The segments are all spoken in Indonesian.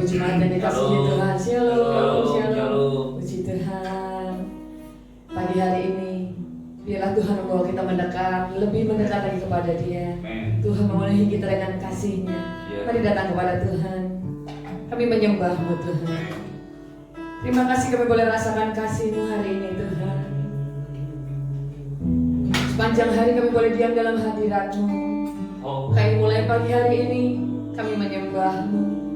puji Tuhan dan dikasihi Tuhan. Shalom, shalom. Puji Tuhan. Pagi hari ini biarlah Tuhan membawa kita mendekat, lebih mendekat lagi kepada Dia. Tuhan memenuhi kita dengan kasih-Nya. Mari datang kepada Tuhan. Kami menyembah-Mu Tuhan. Terima kasih kami boleh rasakan kasih-Mu hari ini Tuhan. Sepanjang hari kami boleh diam dalam hadirat-Mu. Kami mulai pagi hari ini kami menyembah-Mu.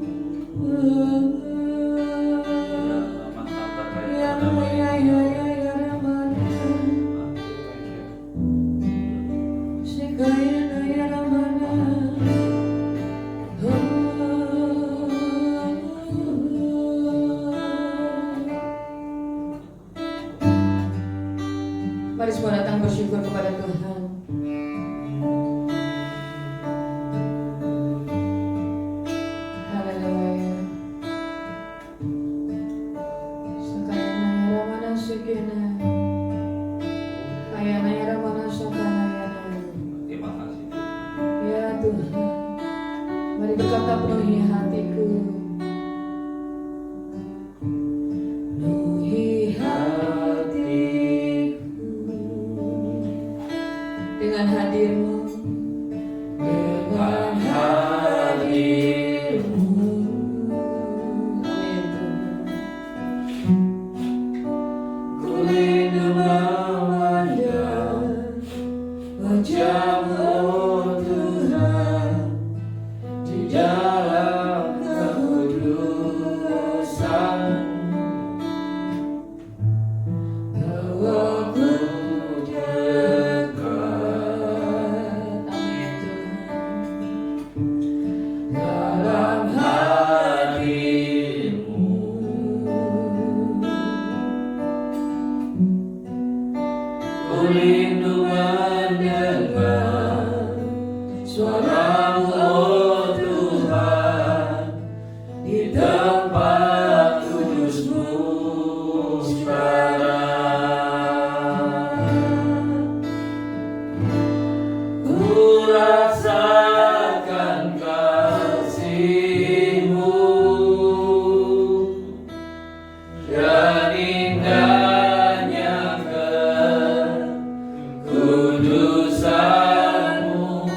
Mari semua datang bersyukur kepada Tuhan. Haleluya. Sakayana ramana sekena. Ayana ramana sakayana. Terima kasih. Ya Tuhan. Mari berkata penuhi hatiku. Dengan hadir-Mu, dengan hadir-Mu, amin Tuhan. Ku rindu memandang wajah-Mu Tuhan di dalam kekudusan. Bawaku rindu mendengar suara-Mu, oh Tuhan, di tempat kudus-Mu sekarang. Ku rasakan kasih-Mu dan indahnya kudusan-Mu,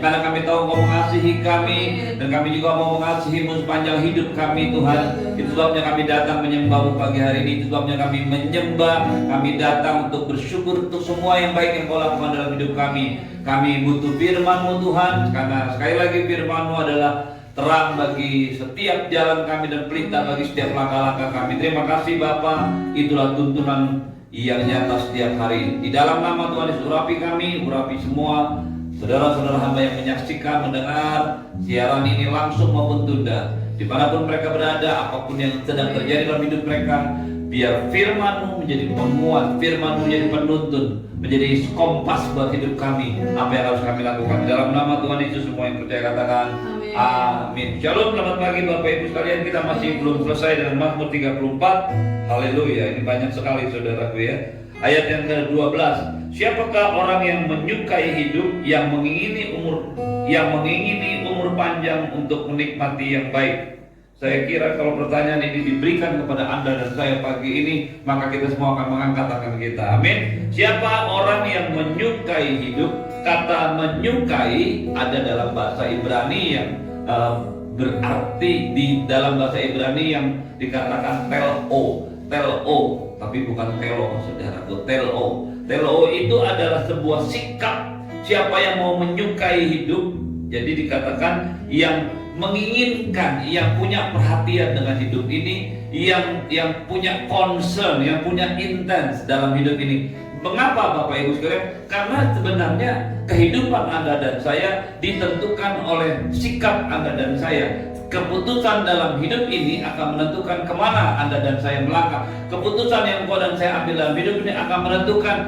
karena kami tahu Engkau mengasihi kami dan kami juga mau mengasihi-Mu sepanjang hidup kami Tuhan. Itu sebabnya kami datang menyembah-Mu pagi hari ini. Itu sebabnya kami menyembah, kami datang untuk bersyukur untuk semua yang baik yang Kau lakukan dalam hidup kami. Kami butuh firman-Mu Tuhan, karena sekali lagi firman-Mu adalah terang bagi setiap jalan kami dan pelita bagi setiap langkah-langkah kami. Terima kasih Bapa, itulah tuntunan yang nyata setiap hari. Di dalam nama Tuhan Yesus, urapi kami, urapi semua saudara-saudara hamba yang menyaksikan, mendengar siaran ini langsung maupun tunda. Dimanapun mereka berada, apapun yang sedang terjadi dalam hidup mereka, biar firman-Mu menjadi penguat, firman-Mu menjadi penuntun, menjadi kompas buat hidup kami. Apa yang harus kami lakukan di dalam nama Tuhan Yesus, semua yang percaya katakan amin. Shalom, selamat pagi Bapak Ibu sekalian. Kita masih belum selesai dengan Mazmur 34. Haleluya, ini banyak sekali saudaraku ya. Ayat yang ke-12. Siapakah orang yang menyukai hidup, yang mengingini umur panjang untuk menikmati yang baik? Saya kira kalau pertanyaan ini diberikan kepada Anda dan saya pagi ini, maka kita semua akan mengangkat tangan kita. Amin. Siapa orang yang menyukai hidup? Kata menyukai ada dalam bahasa Ibrani yang berarti di dalam bahasa Ibrani yang dikatakan telo, tapi bukan telo, saudaraku. Telo itu adalah sebuah sikap siapa yang mau menyukai hidup. Jadi dikatakan yang menginginkan, yang punya perhatian dengan hidup ini, yang punya concern, yang punya intens dalam hidup ini. Mengapa Bapak Ibu sekalian? Karena sebenarnya kehidupan Anda dan saya ditentukan oleh sikap Anda dan saya. Keputusan dalam hidup ini akan menentukan kemana Anda dan saya melangkah. Keputusan yang kau dan saya ambil dalam hidup ini akan menentukan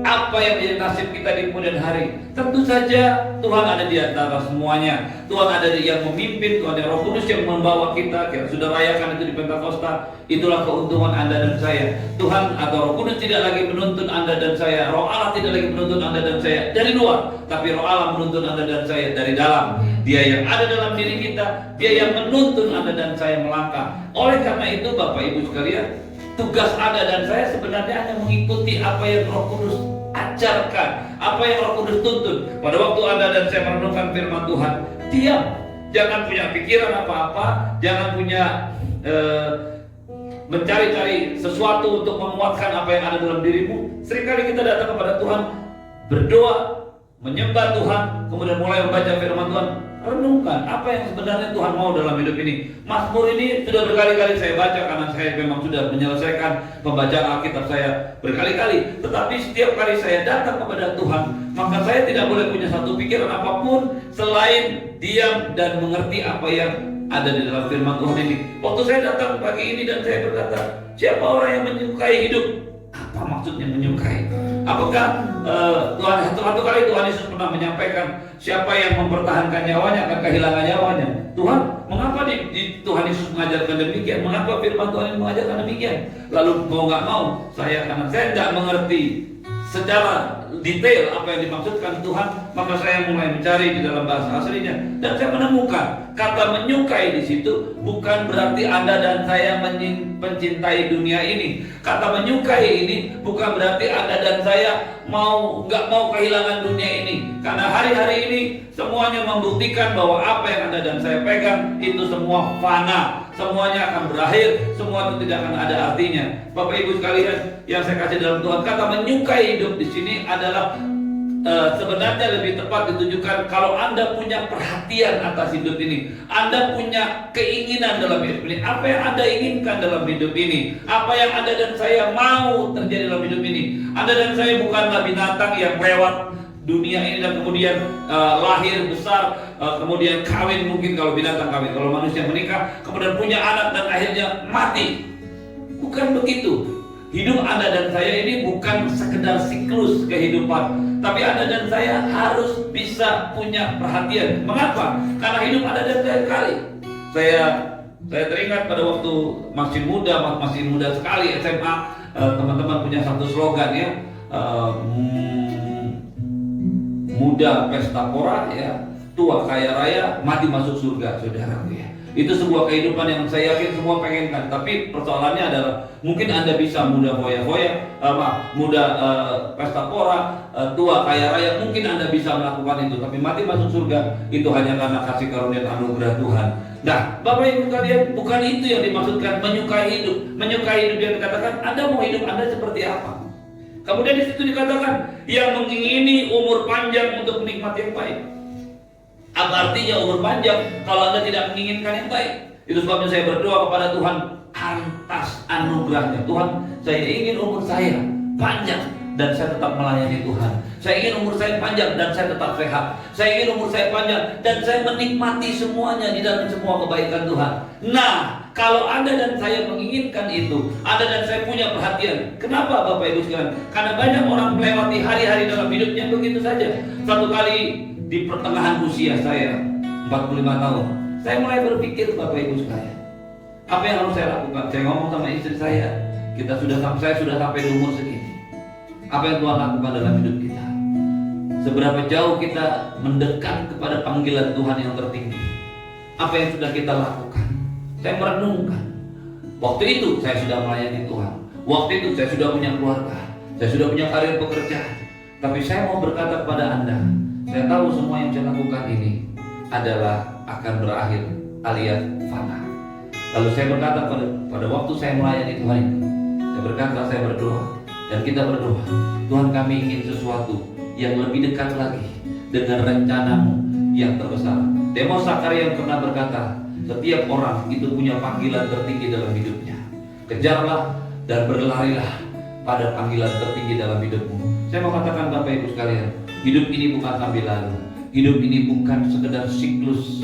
apa yang menjadi nasib kita di kemudian hari. Tentu saja Tuhan ada di antara semuanya. Tuhan ada yang memimpin, Tuhan yang Roh Kudus yang membawa kita. Kita sudah rayakan itu di Pentakosta. Itulah keuntungan Anda dan saya. Tuhan atau Roh Kudus tidak lagi menuntun Anda dan saya. Roh Allah tidak lagi menuntun Anda dan saya dari luar, tapi Roh Allah menuntun Anda dan saya dari dalam. Dia yang ada dalam diri kita, Dia yang menuntun Anda dan saya melangkah. Oleh karena itu Bapak Ibu sekalian, tugas Anda dan saya sebenarnya hanya mengikuti apa yang Roh Kudus ajarkan, apa yang Roh Kudus tuntun. Pada waktu Anda dan saya merenungkan firman Tuhan, diam. Jangan punya pikiran apa-apa, jangan punya mencari-cari sesuatu untuk menguatkan apa yang ada dalam dirimu. Seringkali kita datang kepada Tuhan, berdoa, menyembah Tuhan, kemudian mulai membaca firman Tuhan. Renungkan apa yang sebenarnya Tuhan mau dalam hidup ini. Mazmur ini sudah berkali-kali saya baca karena saya memang sudah menyelesaikan pembacaan Alkitab saya berkali-kali. Tetapi setiap kali saya datang kepada Tuhan, maka saya tidak boleh punya satu pikiran apapun selain diam dan mengerti apa yang ada di dalam firman Tuhan ini. Waktu saya datang pagi ini dan saya berkata, siapa orang yang menyukai hidup? Apa maksudnya menyukai? Apakah satu kali Tuhan Yesus pernah menyampaikan, siapa yang mempertahankan nyawanya akan kehilangan nyawanya. Tuhan, mengapa Tuhan Yesus mengajarkan demikian? Mengapa firman Tuhan mengajarkan demikian? Lalu mau nggak mau, karena saya nggak mengerti secara detail apa yang dimaksudkan Tuhan, maka saya mulai mencari di dalam bahasa aslinya dan saya menemukan kata menyukai di situ bukan berarti Anda dan saya mencintai dunia ini. Kata menyukai ini bukan berarti Anda dan saya nggak mau kehilangan dunia ini, karena hari-hari ini semuanya membuktikan bahwa apa yang Anda dan saya pegang itu semua fana, semuanya akan berakhir, semua itu tidak akan ada artinya. Bapak Ibu sekalian yang saya kasih dalam Tuhan, kata menyukai hidup di sini adalah sebenarnya lebih tepat ditujukan kalau Anda punya perhatian atas hidup ini, Anda punya keinginan dalam hidup ini, apa yang Anda inginkan dalam hidup ini, apa yang Anda dan saya mau terjadi dalam hidup ini. Anda dan saya bukanlah binatang yang lewat dunia ini dan kemudian lahir besar, kemudian kawin, mungkin kalau binatang kawin, kalau manusia menikah, kemudian punya anak dan akhirnya mati. Bukan begitu. Hidup Anda dan saya ini bukan sekedar siklus kehidupan, tapi Anda dan saya harus bisa punya perhatian. Mengapa? Karena hidup Anda dan saya sekali. Saya teringat pada waktu masih muda sekali SMA, teman-teman punya satu slogan ya, muda pesta pora ya, tua kaya raya, mati masuk surga, saudaraku ya. Itu sebuah kehidupan yang saya yakin semua pengenkan. Tapi persoalannya adalah mungkin Anda bisa muda foya-foya, muda pesta pora, tua kaya raya, mungkin Anda bisa melakukan itu. Tapi mati masuk surga itu hanya karena kasih karunia anugerah Tuhan. Nah, Bapak Ibu sekalian, bukan itu yang dimaksudkan menyukai hidup. Menyukai hidup yang dikatakan Anda mau hidup Anda seperti apa. Kemudian di situ dikatakan yang mengingini umur panjang untuk menikmati yang baik. Apa artinya umur panjang kalau Anda tidak menginginkan yang baik? Itu sebabnya saya berdoa kepada Tuhan atas anugerahnya. Tuhan, saya ingin umur saya panjang dan saya tetap melayani Tuhan. Saya ingin umur saya panjang dan saya tetap sehat. Saya ingin umur saya panjang dan saya menikmati semuanya di dalam semua kebaikan Tuhan. Nah, kalau Anda dan saya menginginkan itu, Anda dan saya punya perhatian. Kenapa Bapak Ibu sekalian? Karena banyak orang melewati hari-hari dalam hidupnya begitu saja. Satu kali di pertengahan usia saya 45 tahun, saya mulai berpikir Bapak Ibu sekalian, apa yang harus saya lakukan? Saya ngomong sama istri saya sudah sampai di umur segini. Apa yang Tuhan lakukan dalam hidup kita? Seberapa jauh kita mendekat kepada panggilan Tuhan yang tertinggi? Apa yang sudah kita lakukan? Saya merenungkan. Waktu itu saya sudah melayani Tuhan. Waktu itu saya sudah punya keluarga. Saya sudah punya karir pekerjaan. Tapi saya mau berkata kepada Anda, saya tahu semua yang saya lakukan ini adalah akan berakhir alias fana. Lalu saya berkata pada waktu saya melayani Tuhan itu, saya berkata, saya berdoa, dan kita berdoa, Tuhan, kami ingin sesuatu yang lebih dekat lagi dengan rencanamu yang terbesar. Demos Zakaria yang pernah berkata, setiap orang itu punya panggilan tertinggi dalam hidupnya. Kejarlah dan berlarilah pada panggilan tertinggi dalam hidupmu. Saya mau katakan Bapak Ibu sekalian, hidup ini bukan sambil lalu. Hidup ini bukan sekedar siklus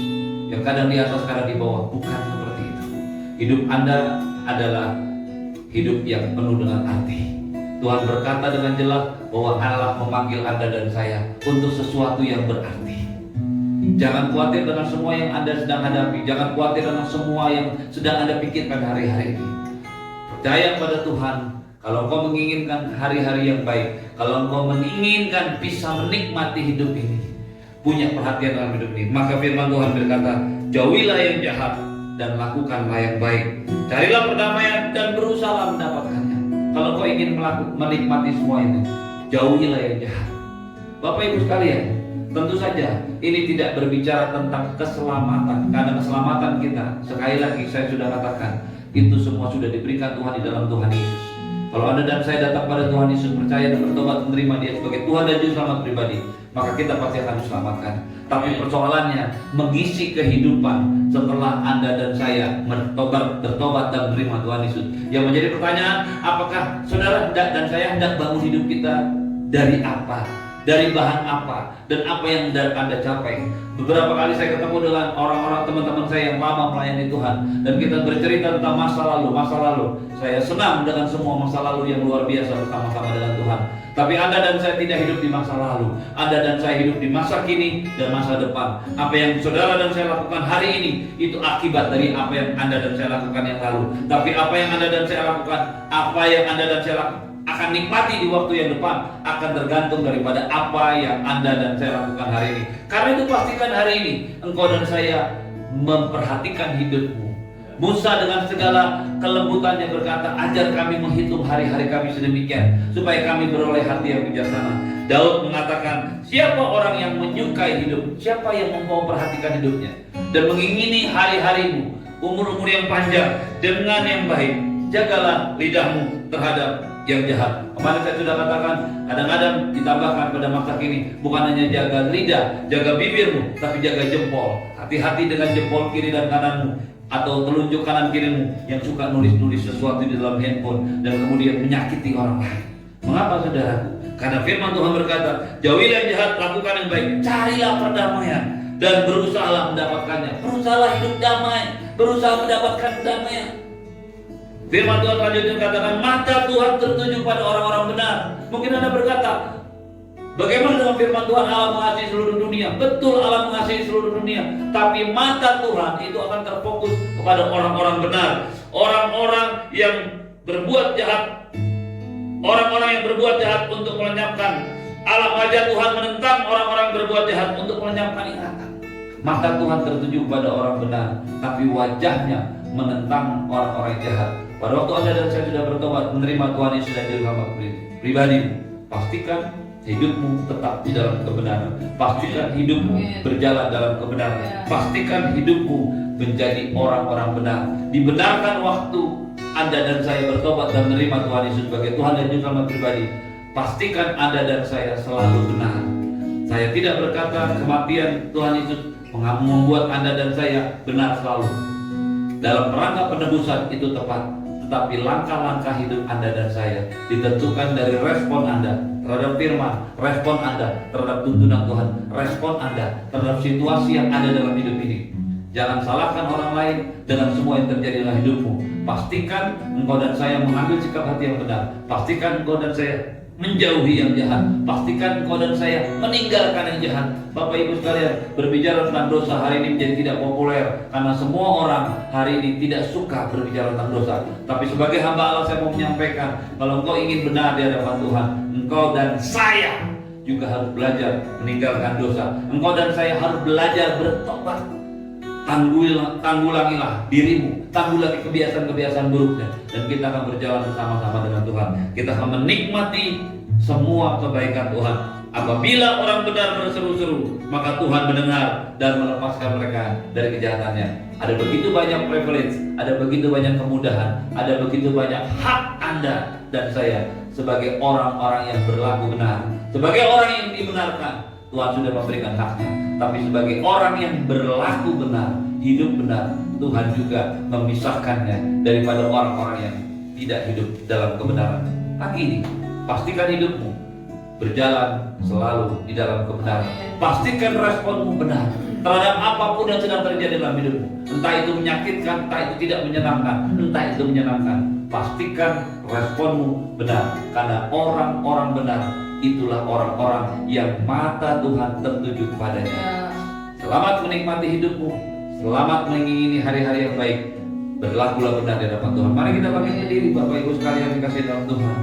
yang kadang di atas kadang di bawah. Bukan seperti itu. Hidup Anda adalah hidup yang penuh dengan arti. Tuhan berkata dengan jelas bahwa Allah memanggil Anda dan saya untuk sesuatu yang berarti. Jangan khawatir dengan semua yang Anda sedang hadapi. Jangan khawatir dengan semua yang sedang Anda pikirkan hari-hari ini. Percaya pada Tuhan. Kalau engkau menginginkan hari-hari yang baik, kalau engkau menginginkan bisa menikmati hidup ini, punya perhatian dalam hidup ini, maka firman Tuhan berkata, jauhilah yang jahat dan lakukanlah yang baik. Carilah perdamaian dan berusaha mendapatkannya. Kalau engkau ingin menikmati semua ini, jauhilah yang jahat. Bapak Ibu sekalian, tentu saja ini tidak berbicara tentang keselamatan, karena keselamatan kita, sekali lagi saya sudah katakan, itu semua sudah diberikan Tuhan di dalam Tuhan Yesus. Kalau Anda dan saya datang pada Tuhan Yesus, percaya dan bertobat, menerima Dia sebagai Tuhan dan Juru Selamat pribadi, maka kita pasti akan diselamatkan. Tapi persoalannya mengisi kehidupan setelah Anda dan saya bertobat dan menerima Tuhan Yesus. Yang menjadi pertanyaan, apakah saudara dan saya hendak bangun hidup kita dari apa? Dari bahan apa? Dan apa yang Anda capai? Beberapa kali saya ketemu dengan orang-orang teman-teman saya yang lama melayani Tuhan, dan kita bercerita tentang masa lalu. Saya senang dengan semua masa lalu yang luar biasa bersama-sama dengan Tuhan. Tapi Anda dan saya tidak hidup di masa lalu. Anda dan saya hidup di masa kini dan masa depan. Apa yang saudara dan saya lakukan hari ini, itu akibat dari apa yang Anda dan saya lakukan yang lalu. Tapi apa yang Anda dan saya lakukan, apa yang Anda dan saya lakukan akan nikmati di waktu yang depan, akan tergantung daripada apa yang Anda dan saya lakukan hari ini. Karena itu pastikan hari ini engkau dan saya memperhatikan hidupmu. Musa dengan segala kelembutannya berkata, ajar kami menghitung hari-hari kami sedemikian, supaya kami beroleh hati yang bijaksana. Daud mengatakan, siapa orang yang menyukai hidup? Siapa yang memperhatikan hidupnya dan mengingini hari-harimu, umur-umur yang panjang dengan yang baik? Jagalah lidahmu terhadap yang jahat. Kemarin saya sudah katakan, kadang-kadang ditambahkan pada masa kini, bukan hanya jaga lidah, jaga bibirmu, tapi jaga jempol. Hati-hati dengan jempol kiri dan kananmu, atau telunjuk kanan kirimu yang suka nulis-nulis sesuatu di dalam handphone dan kemudian menyakiti orang lain. Mengapa saudaraku? Karena firman Tuhan berkata, jauhilah yang jahat, lakukan yang baik, carilah perdamaian dan berusahalah mendapatkannya. Berusahalah hidup damai, berusaha mendapatkan damai. Firman Tuhan lanjutnya katakan, mata Tuhan tertuju pada orang-orang benar. Mungkin Anda berkata, bagaimana dengan firman Tuhan Allah mengasihi seluruh dunia? Betul, Allah mengasihi seluruh dunia. Tapi mata Tuhan itu akan terfokus kepada orang-orang benar. Orang-orang yang berbuat jahat. Orang-orang yang berbuat jahat untuk melenyapkan. Allah wajah Tuhan menentang orang-orang berbuat jahat untuk melenyapkan ingatan. Mata Tuhan tertuju kepada orang benar, tapi wajahnya menentang orang-orang jahat. Pada waktu Anda dan saya sudah bertobat, menerima Tuhan Yesus dan Juru Selamat pribadi, pastikan hidupmu tetap di dalam kebenaran. Pastikan hidupmu berjalan dalam kebenaran. Pastikan hidupmu menjadi orang-orang benar. Dibenarkan waktu Anda dan saya bertobat dan menerima Tuhan Yesus sebagai Tuhan dan Juru Selamat pribadi. Pastikan Anda dan saya selalu benar. Saya tidak berkata kematian Tuhan Yesus membuat Anda dan saya benar selalu. Dalam rangka penebusan itu tepat, tetapi langkah-langkah hidup Anda dan saya ditentukan dari respon Anda terhadap firman, respon Anda terhadap tuntunan Tuhan, respon Anda terhadap situasi yang ada dalam hidup ini. Jangan salahkan orang lain dengan semua yang terjadi dalam hidupmu. Pastikan engkau dan saya mengambil sikap hati yang benar. Pastikan engkau dan saya menjauhi yang jahat. Pastikan engkau dan saya meninggalkan yang jahat. Bapak Ibu sekalian, berbicara tentang dosa hari ini menjadi tidak populer, karena semua orang hari ini tidak suka berbicara tentang dosa. Tapi sebagai hamba Allah, saya mau menyampaikan, kalau engkau ingin benar di hadapan Tuhan, engkau dan saya juga harus belajar meninggalkan dosa. Engkau dan saya harus belajar bertobat. Tanggulangilah dirimu, tanggulangi kebiasaan-kebiasaan buruknya, dan kita akan berjalan bersama-sama dengan Tuhan. Kita akan menikmati semua kebaikan Tuhan. Apabila orang benar berseru-seru, maka Tuhan mendengar dan melepaskan mereka dari kejahatannya. Ada begitu banyak privilege, ada begitu banyak kemudahan, ada begitu banyak hak Anda dan saya sebagai orang-orang yang berlaku benar, sebagai orang yang dibenarkan. Tuhan sudah memberikan haknya. Tapi sebagai orang yang berlaku benar, hidup benar, Tuhan juga memisahkannya daripada orang-orang yang tidak hidup dalam kebenaran. Pagi ini, pastikan hidupmu berjalan selalu di dalam kebenaran. Pastikan responmu benar terhadap apapun yang sedang terjadi dalam hidupmu. Entah itu menyakitkan, entah itu tidak menyenangkan, entah itu menyenangkan. Pastikan responmu benar, karena orang-orang benar itulah orang-orang yang mata Tuhan tertuju kepadanya. Selamat menikmati hidupmu, selamat mengingini hari-hari yang baik. Berlakulah benar di hadapan Tuhan. Mari kita bangkit berdiri, Bapak Ibu sekalian dikasih dalam Tuhan.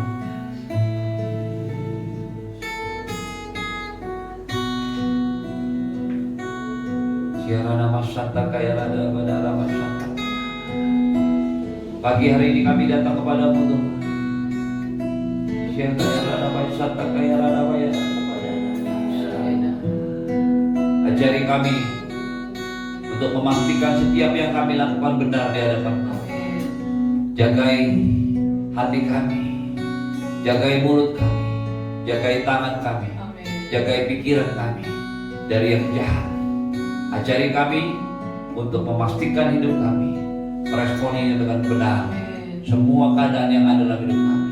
Siarana masyata kaya rada badara masyata. Pagi hari ini kami datang kepadamu Tuhan. Siarana kaya rada masyata kaya rada badara. Ajari kami untuk memastikan setiap yang kami lakukan benar di hadapan Kau. Jagai hati kami, jagai mulut kami, jagai tangan kami, jagai pikiran kami dari yang jahat. Ajari kami untuk memastikan hidup kami meresponinya dengan benar semua keadaan yang ada dalam hidup kami.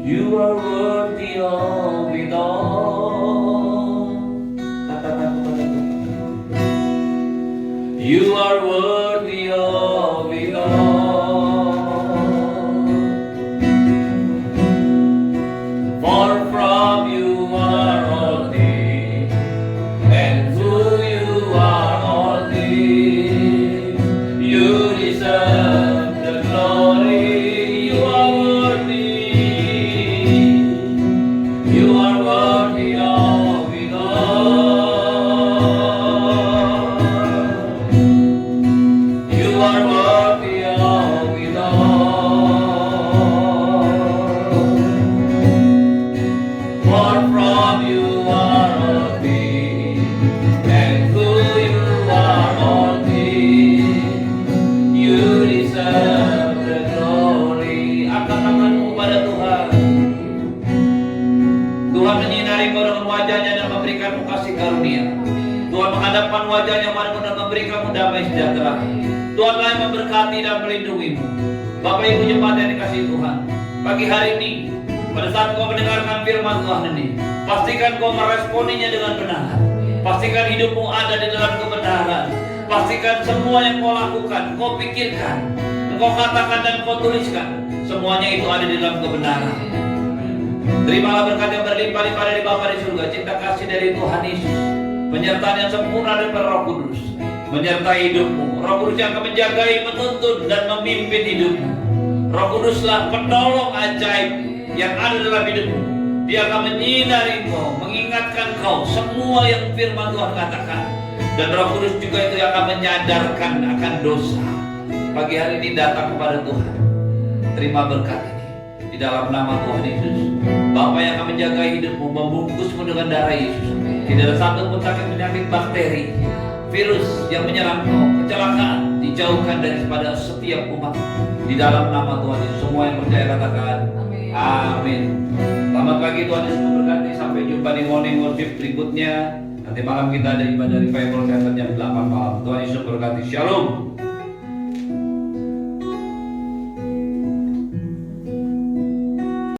You are worthy of it all. Katakan kepada Tuhan. You are worthy of it all. For from you are all things, and through you are all things. You deserve the glory. You are worthy. You are worthy of it all. You are worthy of it all. For from you are all things, and through you are all things. You deserve the glory. Angkat tanganmu pada Tuhan. Tuhan menyinari kau dengan wajahnya dan memberikanmu kasih karunia. Tuhan menghadapkan wajahnya padamu dan memberikanmu damai sejahtera. Tuhanlah yang memberkati dan melindungimu. Bapak Ibu jemaat yang dikasihi Tuhan, pagi hari ini pada saat kau mendengarkan firman Tuhan ini, pastikan kau meresponinya dengan benar. Pastikan hidupmu ada di dalam kebenaran. Pastikan semua yang kau lakukan, kau pikirkan, kau katakan dan kau tuliskan, semuanya itu ada di dalam kebenaran. Terimalah berkat yang berlimpah-limpah dari Bapa di surga, cinta kasih dari Tuhan Yesus, penyertaan yang sempurna dari Roh Kudus menyertai hidupmu. Roh Kudus yang akan menjagai, menuntun dan memimpin hidupmu. Roh Kuduslah penolong ajaib yang ada dalam hidupmu. Dia akan menyinari kau, mengingatkan kau semua yang firman Tuhan katakan. Dan Roh Kudus juga itu yang akan menyadarkan akan dosa. Pagi hari ini datang kepada Tuhan, terima berkat ini di dalam nama Tuhan Yesus. Bapa yang akan menjaga hidupmu, membungkusmu dengan darah Yesus. Tidak ada satu pun sakit penyakit bakteri, virus yang menyerang kau, kecelakaan dijauhkan daripada setiap umat. Di dalam nama Tuhan Yesus, semua yang percaya katakan amin. Selamat pagi, Tuhan Yesus memberkati. Sampai jumpa di morning worship berikutnya. Nanti malam kita ada ibadah revival center jam 8 malam. Tuhan Yesus memberkati. Shalom.